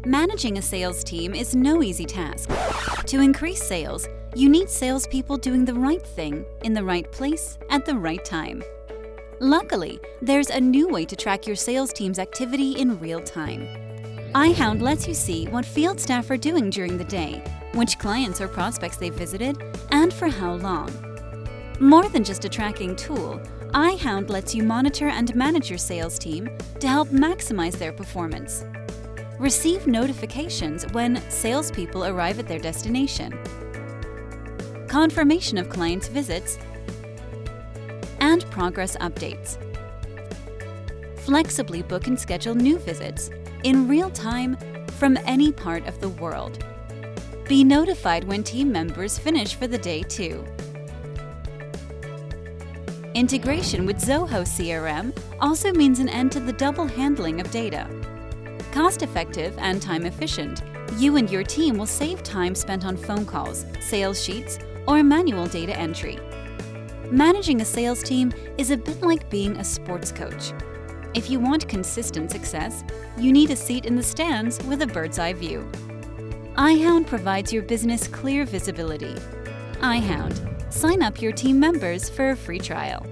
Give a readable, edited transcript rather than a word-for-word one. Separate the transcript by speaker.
Speaker 1: Managing a sales team is no easy task. To increase sales, you need salespeople doing the right thing in the right place at the right time. Luckily, there's a new way to track your sales team's activity in real time. iHound lets you see what field staff are doing during the day, which clients or prospects they've visited, and for how long. More than just a tracking tool, iHound lets you monitor and manage your sales team to help maximize their performance. Receive notifications when salespeople arrive at their destination, confirmation of clients' visits, and progress updates. Flexibly book and schedule new visits in real time from any part of the world. Be notified when team members finish for the day too. Integration with Zoho CRM also means an end to the double handling of data. Cost-effective and time-efficient, you and your team will save time spent on phone calls, sales sheets, or manual data entry. Managing a sales team is a bit like being a sports coach. If you want consistent success, you need a seat in the stands with a bird's-eye view. iHound provides your business clear visibility. iHound. Sign up your team members for a free trial.